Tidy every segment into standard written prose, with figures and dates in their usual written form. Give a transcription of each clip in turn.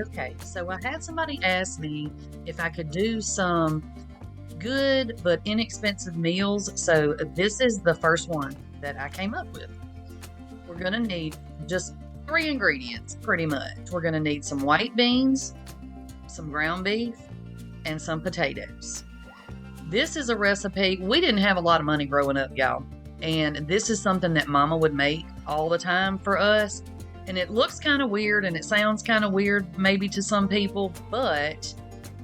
Okay, so I had somebody ask me if I could do some good but inexpensive meals. So this is the first one that I came up with. We're going to need just three ingredients pretty much. We're going to need some white beans, some ground beef, and some potatoes. This is a recipe. We didn't have a lot of money growing up, y'all. And this is something that Mama would make all the time for us. And it looks kind of weird and it sounds kind of weird maybe to some people, but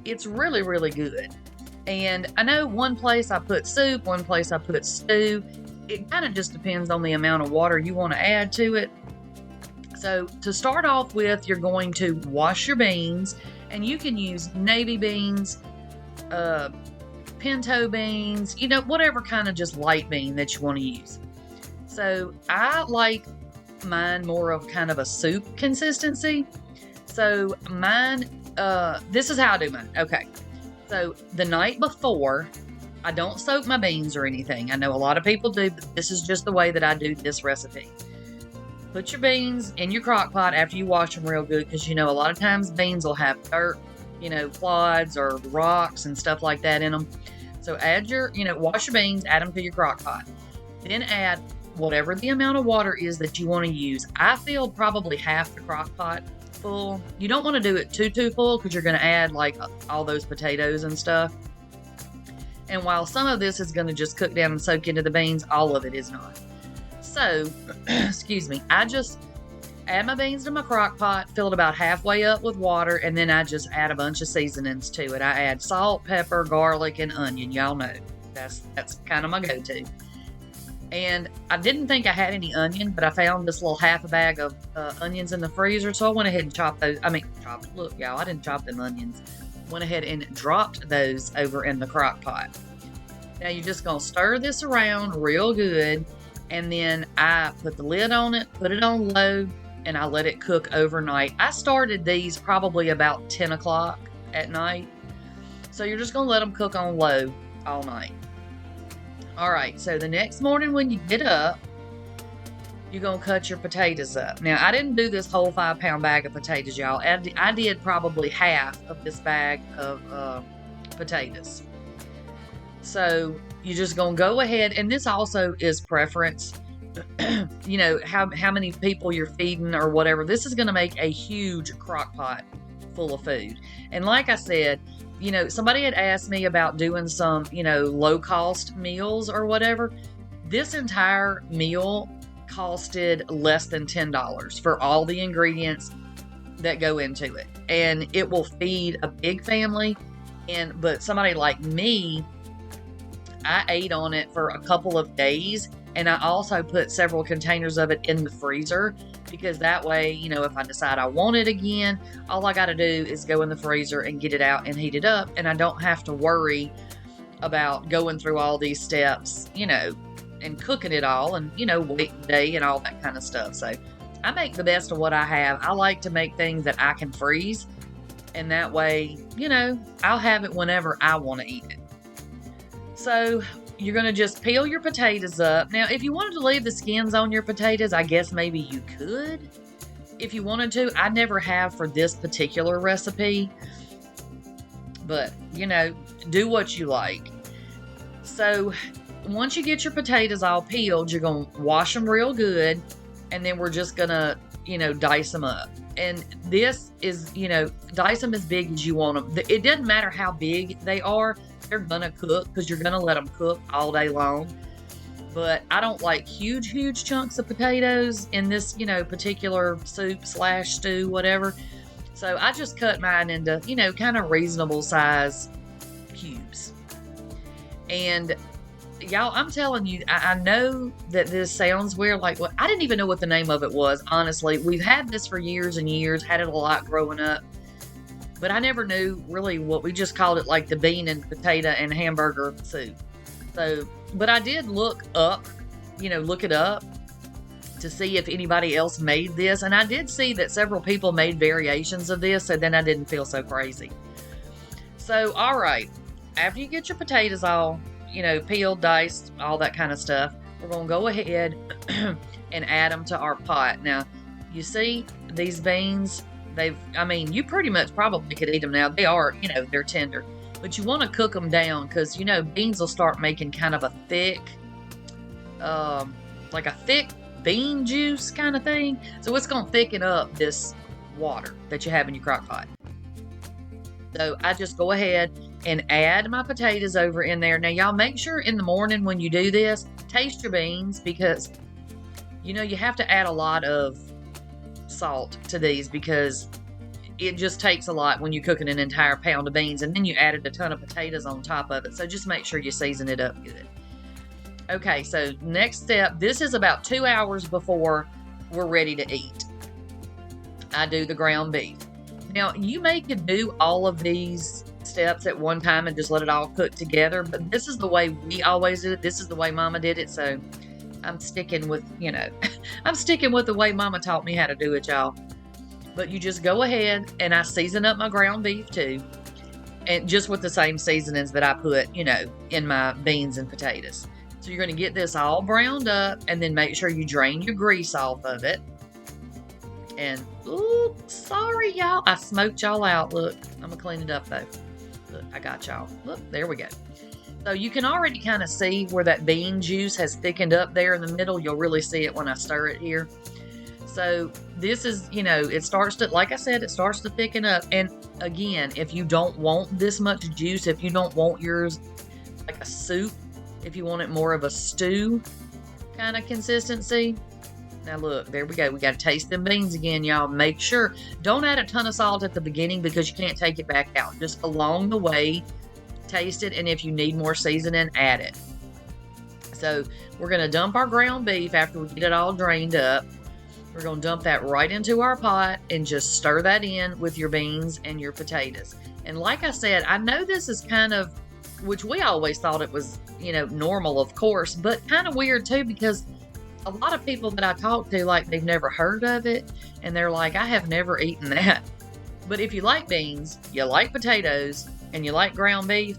it's really, really good. And I know one place I put soup, one place I put stew. It kind of just depends on the amount of water you want to add to it. So to start off with, you're going to wash your beans, and you can use navy beans, pinto beans, whatever kind of just light bean that you want to use. So I like mine more of kind of a soup consistency. So mine, this is how I do mine. Okay. So the night before, I don't soak my beans or anything. I know a lot of people do, but this is just the way that I do this recipe. Put your beans in your crock pot after you wash them real good, because a lot of times beans will have dirt, clods or rocks and stuff like that in them. So add wash your beans, add them to your crock pot. Then add whatever the amount of water is that you want to use. I filled probably half the crock pot full. You don't want to do it too full, because you're going to add like all those potatoes and stuff. And while some of this is going to just cook down and soak into the beans, all of it is not. So, excuse me, I just add my beans to my crock pot, fill it about halfway up with water, and then I just add a bunch of seasonings to it. I add salt, pepper, garlic, and onion. Y'all know that's kind of my go-to. And I didn't think I had any onion, but I found this little half a bag of onions in the freezer, so I went ahead and chopped those. Look, y'all, I didn't chop them onions. Went ahead and dropped those over in the crock pot. Now you're just going to stir this around real good, and then I put the lid on it, put it on low, and I let it cook overnight. I started these probably about 10 o'clock at night. So you're just going to let them cook on low all night. All right, so the next morning when you get up, you're going to cut your potatoes up. Now, I didn't do this whole 5-pound bag of potatoes, y'all. I did probably half of this bag of potatoes. So you're just going to go ahead, and this also is preference. How many people you're feeding or whatever. This is going to make a huge crock pot full of food. And like I said, somebody had asked me about doing some, low-cost meals or whatever. This entire meal costed less than $10 for all the ingredients that go into it. And it will feed a big family. But somebody like me, I ate on it for a couple of days. And I also put several containers of it in the freezer, because that way, if I decide I want it again, all I got to do is go in the freezer and get it out and heat it up. And I don't have to worry about going through all these steps, and cooking it all and, waiting a day and all that kind of stuff. So I make the best of what I have. I like to make things that I can freeze. And that way, I'll have it whenever I want to eat it. So you're going to just peel your potatoes up. Now, if you wanted to leave the skins on your potatoes, I guess maybe you could. If you wanted to, I never have for this particular recipe. But, do what you like. So once you get your potatoes all peeled, you're going to wash them real good. And then we're just going to, dice them up. And this is, dice them as big as you want them. It doesn't matter how big they are. They're going to cook, because you're going to let them cook all day long. But I don't like huge chunks of potatoes in this, particular soup / stew, whatever. So I just cut mine into, kind of reasonable size cubes. And y'all, I'm telling you, I know that this sounds weird. Like, I didn't even know what the name of it was, honestly. We've had this for years and years, had it a lot growing up. But I never knew really what we just called it, like the bean and potato and hamburger soup. So, but I did look it up to see if anybody else made this. And I did see that several people made variations of this. So then I didn't feel so crazy. So, all right. After you get your potatoes all, peeled, diced, all that kind of stuff, we're going to go ahead and add them to our pot. Now, you see these beans? I mean, you pretty much probably could eat them now. They are, they're tender. But you want to cook them down because, beans will start making kind of a thick, like a thick bean juice kind of thing. So it's going to thicken up this water that you have in your crock pot. So I just go ahead and add my potatoes over in there. Now, y'all make sure in the morning when you do this, taste your beans because, you have to add a lot of salt to these because it just takes a lot when you're cooking an entire pound of beans and then you added a ton of potatoes on top of it. So just make sure you season it up good. Okay, so next step, this is about 2 hours before we're ready to eat. I do the ground beef. Now, you may could do all of these steps at one time and just let it all cook together, but this is the way we always did it. This is the way Mama did it, so I'm sticking with, I'm sticking with the way Mama taught me how to do it, y'all. But you just go ahead, and I season up my ground beef too, and just with the same seasonings that I put, in my beans and potatoes. So you're going to get this all browned up, and then make sure you drain your grease off of it. And, ooh, sorry, y'all. I smoked y'all out. Look, I'm going to clean it up, though. Look, I got y'all. Look, there we go. So you can already kind of see where that bean juice has thickened up there in the middle. You'll really see it when I stir it here. So this is, it starts to, like I said, it starts to thicken up. And again, if you don't want this much juice, if you don't want yours like a soup, if you want it more of a stew kind of consistency. Now look, there we go. We got to taste them beans again, y'all. Make sure, don't add a ton of salt at the beginning because you can't take it back out. Just along the way, taste it. And if you need more seasoning, add it. So we're going to dump our ground beef after we get it all drained up. We're going to dump that right into our pot and just stir that in with your beans and your potatoes. And like I said, I know this is kind of, which we always thought it was, normal, of course, but kind of weird too, because a lot of people that I talk to, like, they've never heard of it. And they're like, I have never eaten that. But if you like beans, you like potatoes, and you like ground beef,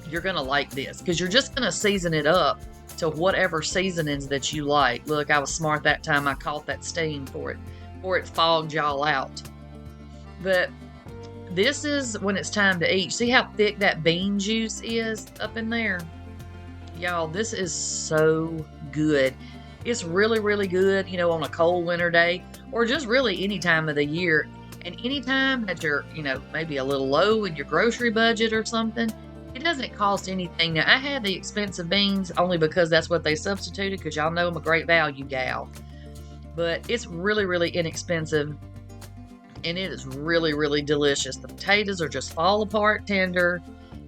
you're going to like this because you're just going to season it up to whatever seasonings that you like. Look, I was smart that time. I caught that steam for it fogged y'all out. But this is when it's time to eat. See how thick that bean juice is up in there? Y'all, this is so good. It's really, really good, on a cold winter day or just really any time of the year. And anytime that you're, maybe a little low in your grocery budget or something, it doesn't cost anything. Now, I had the expensive beans only because that's what they substituted because y'all know I'm a great value gal. But it's really, really inexpensive. And it is really, really delicious. The potatoes are just fall apart tender.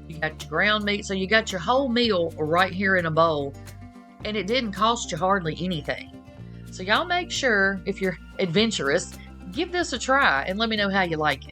You got your ground meat. So you got your whole meal right here in a bowl. And it didn't cost you hardly anything. So y'all make sure, if you're adventurous, give this a try and let me know how you like it.